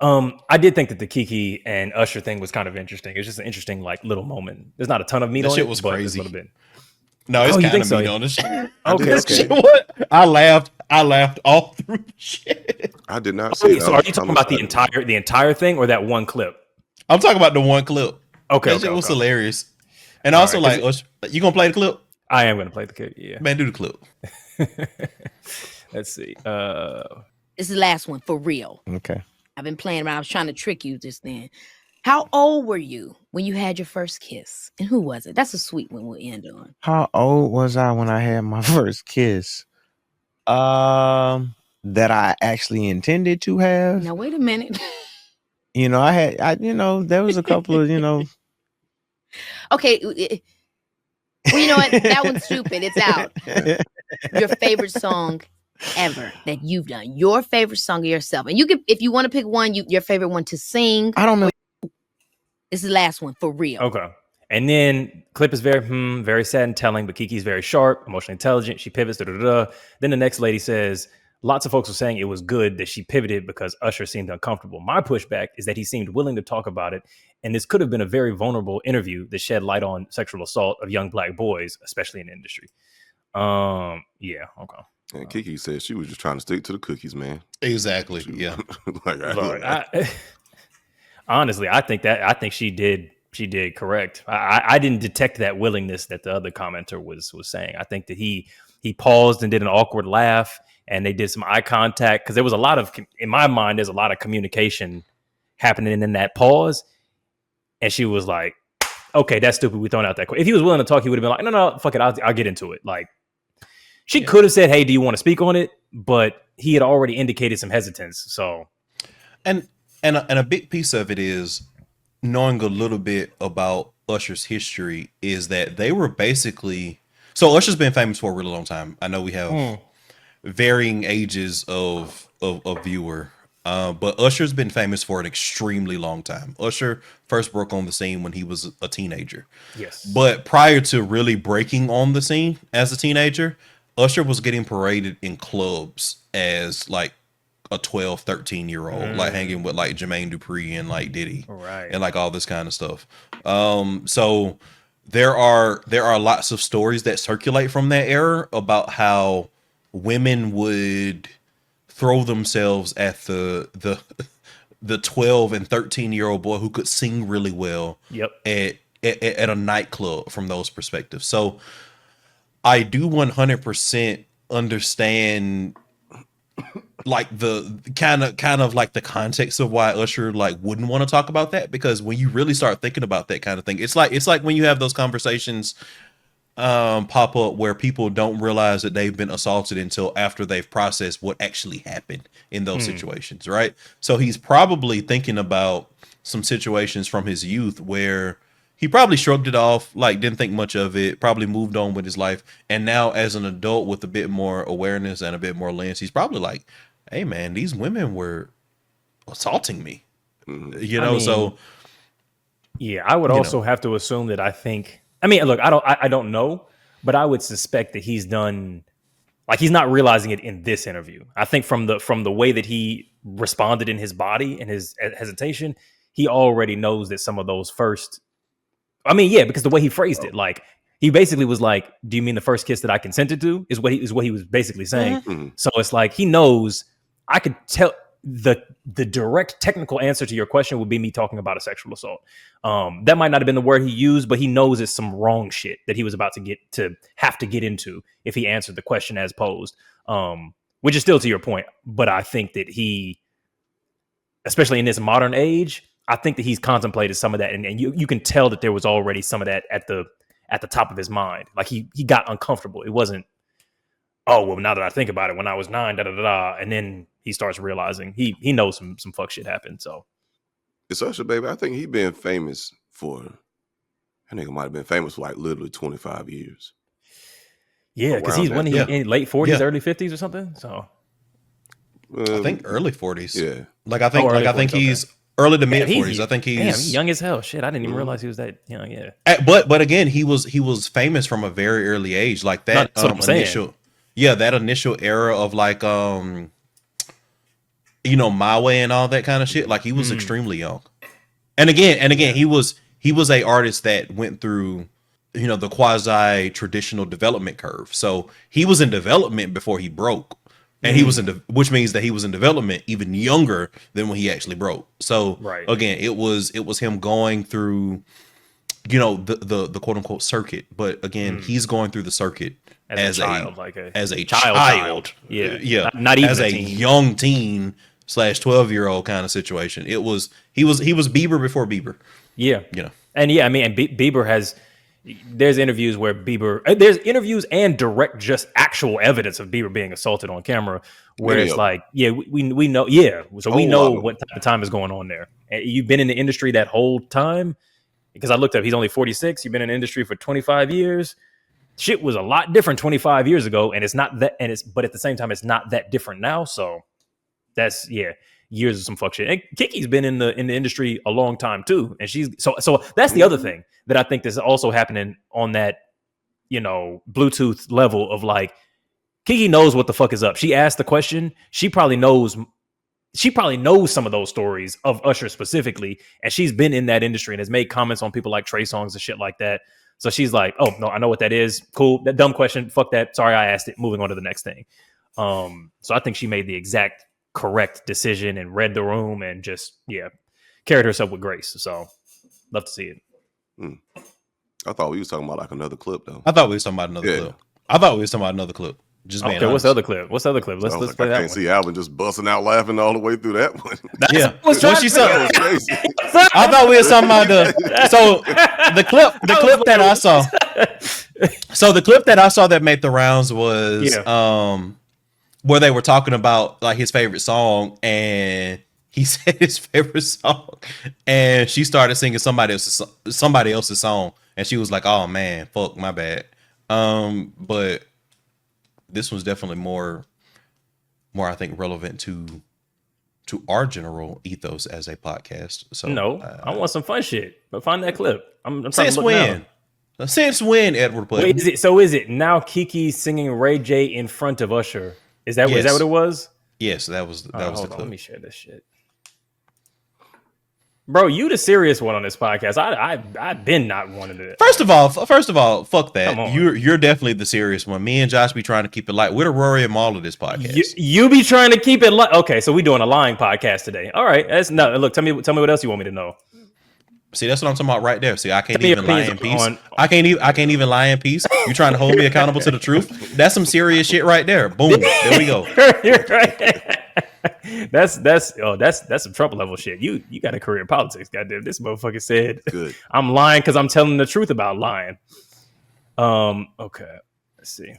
I did think that the Keke and Usher thing was kind of interesting. It's just an interesting like little moment. There's not a ton of meat That on shit it, was but crazy. there's a little bit. No, it's Oh, you kind think of so? meat on this shit. Okay. What? I laughed all through the shit. I did not see Wait, it. so are you talking about the entire thing or that one clip? I'm talking about the one clip. Okay, That shit was hilarious. And All also, right, like, you gonna play the clip? I am gonna play the clip. Yeah, Man, do the clip. Let's see. This is the last one for real. Okay. I've been playing around. I was trying to trick you just then. How old were you when you had your first kiss? And who was it? That's a sweet one we'll end on. How old was I when I had my first kiss? That I actually intended to have. Now wait a minute. There was a couple of, Okay. Well, you know what? That one's stupid. It's out. Your favorite song ever that you've done. Your favorite song of yourself. And you can, if you want to pick one, your favorite one to sing. I don't know. This is the last one for real. Okay. And then clip is very sad and telling, but Kiki's very sharp, emotionally intelligent. She pivots. Then the next lady says, lots of folks were saying it was good that she pivoted because Usher seemed uncomfortable. My pushback is that he seemed willing to talk about it. And this could have been a very vulnerable interview that shed light on sexual assault of young Black boys, especially in the industry. Yeah. Okay. And Keke said she was just trying to stick to the cookies, man. Exactly. Yeah. Honestly, I think she did correct. I didn't detect that willingness that the other commenter was saying. I think that he paused and did an awkward laugh, and they did some eye contact because there was a lot of, in my mind, there's a lot of communication happening in that pause. And she was like, "Okay, that's stupid. We throwing out that quick." If he was willing to talk, he would have been like, "No, fuck it. I'll get into it." Like, she could have said, "Hey, do you want to speak on it?" But he had already indicated some hesitance. So, and a big piece of it is knowing a little bit about Usher's history is that they were basically, so Usher's been famous for a really long time. I know we have varying ages of viewer. But Usher's been famous for an extremely long time. Usher first broke on the scene when he was a teenager. Yes. But prior to really breaking on the scene as a teenager, Usher was getting paraded in clubs as like a 12, 13-year-old, like hanging with like Jermaine Dupri and like Diddy. Right. And like all this kind of stuff. So there are lots of stories that circulate from that era about how women would throw themselves at the 12 and 13-year-old boy who could sing really well. Yep. At a nightclub from those perspectives. So I do 100% understand like the kind of like the context of why Usher like wouldn't want to talk about that, because when you really start thinking about that kind of thing, it's like when you have those conversations pop up where people don't realize that they've been assaulted until after they've processed what actually happened in those situations, right? So he's probably thinking about some situations from his youth where he probably shrugged it off, like didn't think much of it, probably moved on with his life. And now as an adult with a bit more awareness and a bit more lens, he's probably like, hey man, these women were assaulting me. So yeah, I would also have to assume that look, I don't know, but I would suspect that he's done, like, he's not realizing it in this interview. I think from the way that he responded in his body and his hesitation, he already knows that some of those first, because the way he phrased it, like, he basically was like, "Do you mean the first kiss that I consented to?" is what he was basically saying. Mm-hmm. So it's like he knows. I could tell the direct technical answer to your question would be me talking about a sexual assault. That might not have been the word he used, but he knows it's some wrong shit that he was about to have to get into if he answered the question as posed. Which is still to your point, but I think that he, especially in this modern age, I think that he's contemplated some of that, and you can tell that there was already some of that at the top of his mind. Like he got uncomfortable. It wasn't, oh, well, now that I think about it, when I was 9, and then he starts realizing he knows some fuck shit happened. So it's Usher, baby. I think he been famous for, I think he might have been famous for like literally 25 years. Yeah, because he's when he in late 40s, early 50s or something. So I think early 40s. Yeah. Like I think he's early to mid 40s. I think he's young as hell. Shit, I didn't even realize he was that young. Yeah. But again, he was famous from a very early age. Like that initial, that initial era of like My Way and all that kind of shit. Like he was Mm. extremely young. And again, he was a artist that went through, the quasi traditional development curve. So he was in development before he broke, and he was which means that he was in development even younger than when he actually broke. So Right. again, it was him going through, the quote unquote circuit. But again, he's going through the circuit as a child, as a child. Yeah. Not even as a teen. young teen / 12-year-old kind of situation. He was Bieber before Bieber. Yeah. And Bieber has. There's interviews where there's interviews and direct, just actual evidence of Bieber being assaulted on camera, where it's like, we know, so we know what type of time is going on there. And you've been in the industry that whole time, because I looked up, he's only 46. You've been in the industry for 25 years. Shit was a lot different 25 years ago, and it's not that, but at the same time, it's not that different now. So that's years of some fuck shit. And Keke's been in the industry a long time too, and she's so that's the other thing that I think is also happening on that Bluetooth level of like, Keke knows what the fuck is up. She asked the question. She probably knows some of those stories of Usher specifically, and she's been in that industry and has made comments on people like Trey Songz and shit like that. So she's like, oh no, I know what that is. Cool. That dumb question. Fuck that. Sorry, I asked it. Moving on to the next thing. So I think she made the exact correct decision and read the room and just carried herself with grace. So love to see it. I thought we was talking about like another clip though. I thought we was talking about another clip. Just being okay. honest. What's the other clip? Let's play that. I can't see Alvin just busting out laughing all the way through that one. What she said. That was crazy. I thought we were talking about the clip that I saw. So the clip that I saw that made the rounds was where they were talking about like his favorite song, and he said his favorite song, and she started singing somebody else's song, and she was like, "Oh man, fuck, my bad." But this was definitely more I think relevant to our general ethos as a podcast. So no, I want some fun shit. But find that clip. I'm trying since to look when? now. Since when, Edward Pudding? Wait, is it now Keke singing Ray J in front of Usher? Is that what it was? Yes, that was the clip. Let me share this shit. Bro, you the serious one on this podcast. I've been not wanting to. First of all, fuck that. You're definitely the serious one. Me and Josh be trying to keep it light. We're the Rory and Maul of this podcast. You be trying to keep it light. Okay, so we doing a lying podcast today. All right, look. Tell me what else you want me to know. See, that's what I'm talking about right there. See, I can't even lie in peace. I can't even lie in peace. You trying to hold me accountable to the truth? That's some serious shit right there. Boom. There we go. You're right. That's some Trump level shit. You got a career in politics, goddamn. This motherfucker said, Good. I'm lying because I'm telling the truth about lying. Okay. Let's see.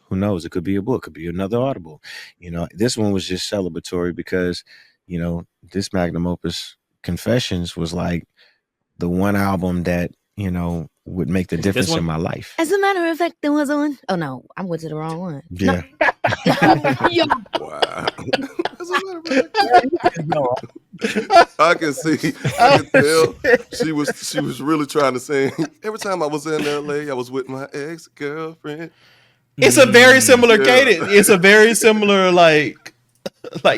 Who knows? It could be a book, could be another Audible. This one was just celebratory because, this magnum opus Confessions was like the one album that, would make the difference in my life. As a matter of fact, there was one. Oh no, I went to the wrong one. Yeah. Wow. I can tell she was really trying to sing. Every time I was in LA, I was with my ex-girlfriend. It's a very similar cadence. It's a very similar like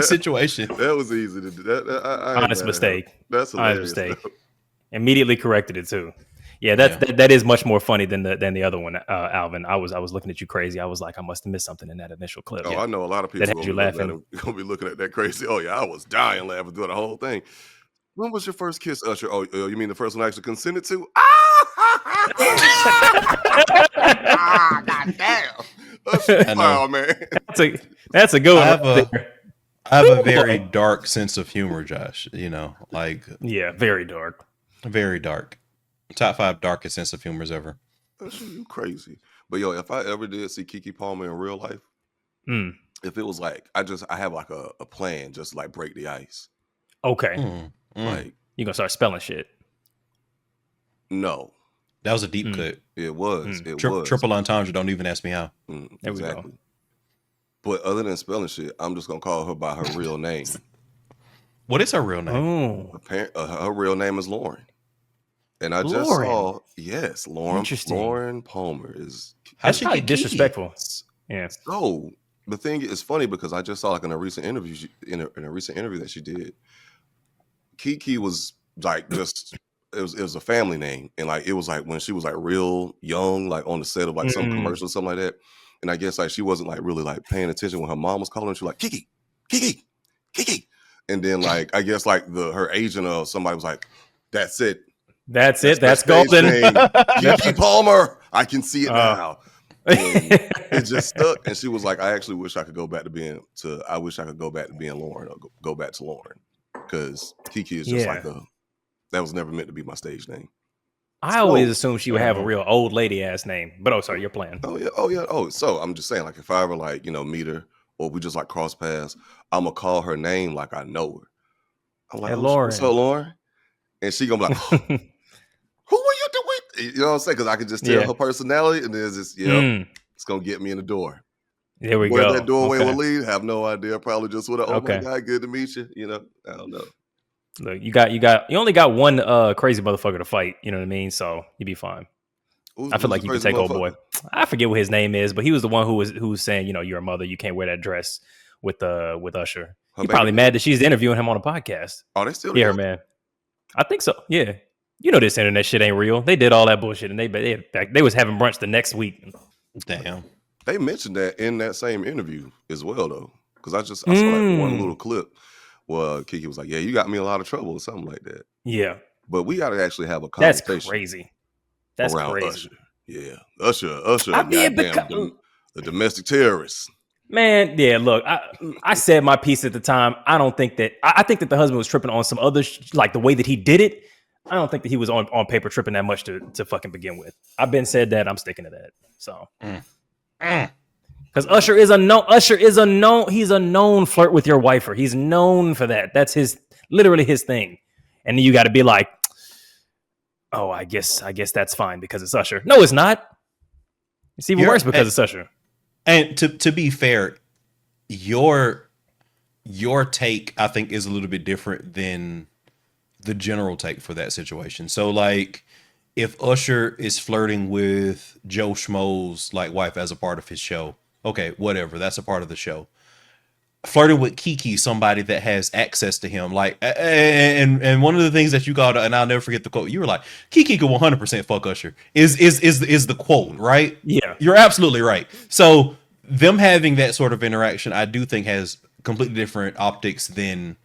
situation. That was easy to do. That honest mistake. That's hilarious. Honest mistake. Immediately corrected it too. Yeah, that is much more funny than the other one, Alvin. I was looking at you crazy. I was like, I must have missed something in that initial clip. Oh, I know a lot of people gonna be looking at that crazy. Oh yeah, I was dying laughing through the whole thing. When was your first kiss, Usher? Oh, you mean the first one I actually consented to? God damn. Usher, wow, man. That's a good one. I have a very dark sense of humor, Josh. Very dark. Very dark. Top 5 darkest sense of humors ever. You crazy. But yo, if I ever did see Keke Palmer in real life, if it was like I have like a plan, just like break the ice. Okay. Like you gonna start spelling shit. No. That was a deep cut. It was. It was. Triple entendre, don't even ask me how. Exactly. But other than spelling shit, I'm just gonna call her by her real name. What is her real name? Her real name is Lauren. And I just saw, Lauren Palmer is. That's probably disrespectful. Yeah. So the thing is funny because I just saw like in a recent interview in a recent interview that she did, Keke was like just it was a family name, and like it was like when she was like real young, like on the set of like some commercial or something like that. And I guess like she wasn't like really like paying attention when her mom was calling her. She was like Keke, Keke, Keke, and then like I guess like her agent or somebody was like, "That's it, That's golden." golden. Keke Palmer, I can see it now. And it just stuck, and she was like, "I actually wish I could go back to being Lauren, or go back to Lauren, because Keke is just like that was never meant to be my stage name." I always assumed she would have a real old lady ass name, but sorry, you're playing. Oh yeah. So I'm just saying, like, if I ever like meet her or we just like cross paths, I'm gonna call her name like I know her. I'm like, Hey, "Oh, Lauren. what's up, Lauren?" And she gonna be like, "Who are you doing?" You know what I'm saying? Because I can just tell her personality, and there's this, it's gonna get me in the door. There we Where go. that doorway will lead, have no idea. Probably just with a, "Oh my Okay. God, good to meet you." I don't know. Look, you only got one crazy motherfucker to fight. You know what I mean? So you'd be fine. I feel like you can take old boy. I forget what his name is, but he was the one who was saying, you're a mother, you can't wear that dress with Usher. He's probably mad that she's interviewing him on a podcast. Oh, they still together? Man. I think so. Yeah. This internet shit ain't real. They did all that bullshit, and they was having brunch the next week. Damn. They mentioned that in that same interview as well, though, because I saw like one little clip where Keke was like, "Yeah, you got me in a lot of trouble," or something like that. Yeah. But we got to actually have a conversation. That's crazy. That's around crazy. Usher. Yeah, Usher, a domestic terrorist. Man, yeah. Look, I said my piece at the time. I don't think that. I think that the husband was tripping on some other, like the way that he did it. I don't think that he was on paper tripping that much to fucking begin with. I've been said that. I'm sticking to that. So, because Usher is a known. He's a known flirt with your wifer. He's known for that. That's literally his thing. And then you got to be like, oh, I guess that's fine because it's Usher. No, it's not. It's even worse because it's Usher. And to be fair, your take, I think, is a little bit different than the general take for that situation. So, like, if Usher is flirting with Joe Schmo's like wife as a part of his show, okay, whatever, that's a part of the show. Flirting with Keke, somebody that has access to him, like, and one of the things that you got, and I'll never forget the quote. You were like, Keke could 100% fuck Usher. Is the quote, right? Yeah, you're absolutely right. So them having that sort of interaction, I do think has completely different optics than,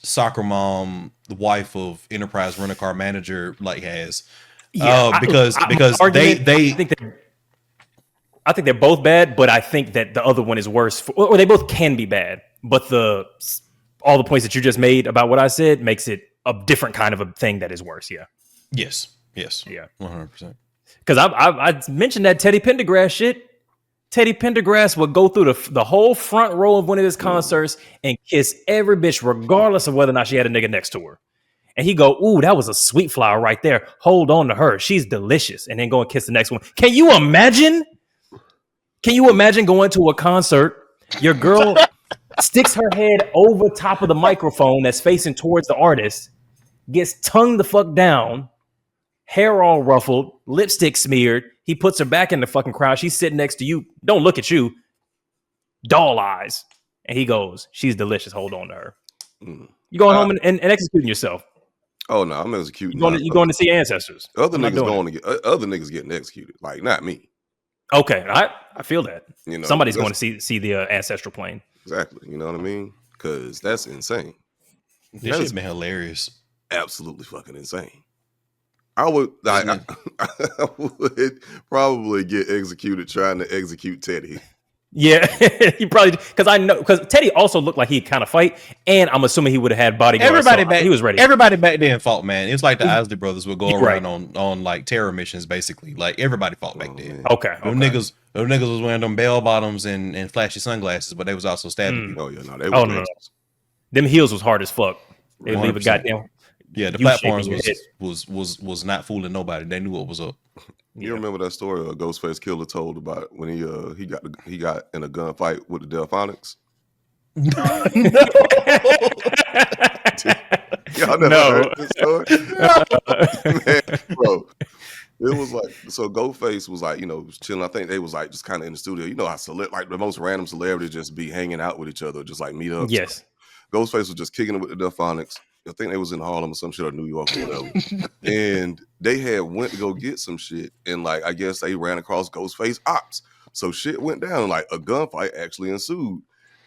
soccer mom, the wife of Enterprise rent-a-car manager, like has. Yeah, because I think they're both bad, but I think that the other one is worse. Or they both can be bad, but all the points that you just made about what I said makes it a different kind of a thing that is worse. Yeah. Yes. Yeah. 100%. Because I mentioned that Teddy Pendergrass shit. Teddy Pendergrass would go through the whole front row of one of his concerts and kiss every bitch, regardless of whether or not she had a nigga next to her. And he go, "Ooh, that was a sweet flower right there. Hold on to her. She's delicious." And then go and kiss the next one. Can you imagine? Going to a concert? Your girl sticks her head over top of the microphone that's facing towards the artist, gets tongued the fuck down, hair all ruffled, lipstick smeared. He puts her back in the fucking crowd. She's sitting next to you. Don't look at you. Doll eyes. And he goes, "She's delicious. Hold on to her." You going home and executing yourself. Oh no, I'm executing. You going to see ancestors. Other niggas getting executed. Like, not me. Okay, I feel that. Somebody's going to see the ancestral plane. Exactly. You know what I mean? Because that's insane. This shit's been hilarious. Absolutely fucking insane. I would probably get executed trying to execute Teddy. Yeah, he probably, because Teddy also looked like he'd kind of fight, and I'm assuming he would have had bodyguards. He was ready. Everybody back then fought, man. It's like the Isley brothers would go around on like terror missions, basically. Like, everybody fought back then. Okay. Them niggas was wearing them bell bottoms and flashy sunglasses, but they was also stabbing people. Oh yeah, no, they were. No. Them heels was hard as fuck. They leave a goddamn. Yeah, the platforms was not fooling nobody. They knew what was up. You remember that story Ghostface Killer told about when he got in a gunfight with the Delphonics? Y'all never heard this story? Man, bro, it was like so Ghostface was like, was chilling. I think they was like just kind of in the studio. You know how like the most random celebrities just be hanging out with each other, just like meet up. Yes. So Ghostface was just kicking it with the Delphonics. I think they was in Harlem or some shit, or New York or whatever. And they had went to go get some shit, and like I guess they ran across Ghostface ops. So shit went down. Like a gunfight actually ensued.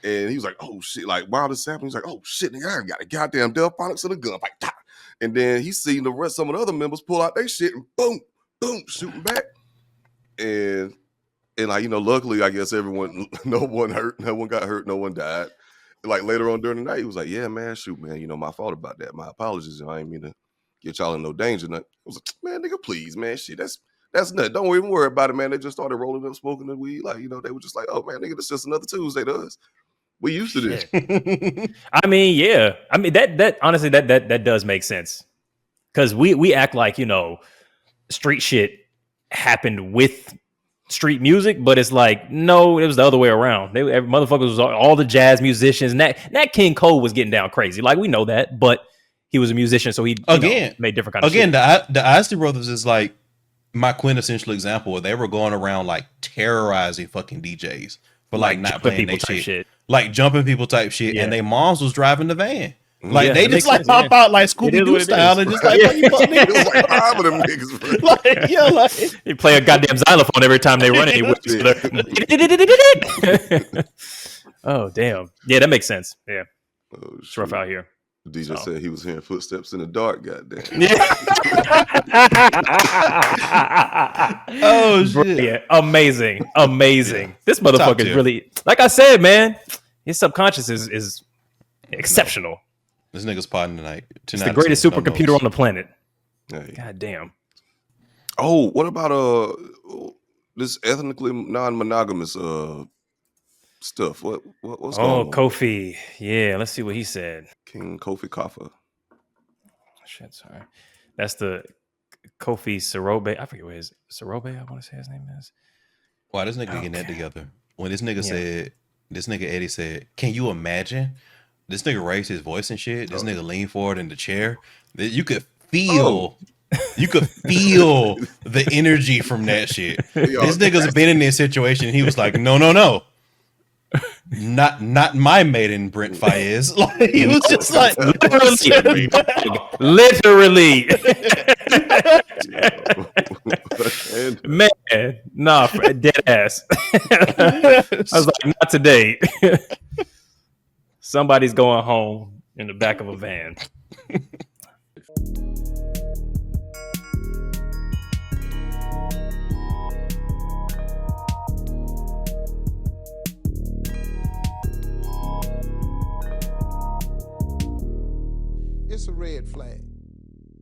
And he was like, "Oh shit!" Like while this happened, he's like, "Oh shit, nigga, I got a goddamn Delphonics in a gunfight." And then he seen some of the other members pull out their shit and boom, boom, shooting back. And like, luckily, I guess no one got hurt, no one died. And like later on during the night, he was like, "Yeah, man, shoot, man, my fault about that. My apologies. I didn't mean to get y'all in no danger." I was like, "Man, nigga, please, man, shit, that's nothing. Don't even worry about it, man." They just started rolling up, smoking the weed. Like, they were just like, "Oh man, nigga, this just another Tuesday to us. We used to this." I mean, yeah. I mean that honestly that does make sense. Because we act like, street shit happened with street music, but it's like, no, it was the other way around. Motherfuckers was all the jazz musicians. Nat King Cole was getting down crazy. Like, we know that, but he was a musician, so he made different kind of shit. The Isley Brothers is like my quintessential example where they were going around like terrorizing fucking DJs for like not playing their shit. Like jumping people type shit, and their moms was driving the van. Like they just like pop out like Scooby-Doo style and just like you fuck niggas. It was like 5 of them niggas, bro. like they play a goddamn xylophone every time they run anywhere. Oh damn. Yeah, that makes sense. Yeah. It's rough out here. The DJ said he was hearing footsteps in the dark, goddamn. Oh shit. Yeah, amazing. Yeah. This motherfucker is really, like I said, man, his subconscious is exceptional. This nigga's potting tonight. It's the greatest supercomputer on the planet. Hey. God damn. Oh, what about this ethnically non-monogamous stuff? What's going on? Kofi. Yeah, let's see what he said. King Kofi Kafa. Shit, sorry. That's the Kofi Sirobe. I forget what his Sirobe, I want to say his name is. Why this nigga getting that together? When this nigga said, this nigga Eddie said, "Can you imagine?" This nigga raised his voice and shit. This nigga leaned forward in the chair. You could feel the energy from that shit. This nigga's been in this situation. And he was like, no. Not my maiden Brent Fayez. Like, he was just like literally. Man, nah, dead ass. I was like, not today. Somebody's going home in the back of a van. It's a red flag.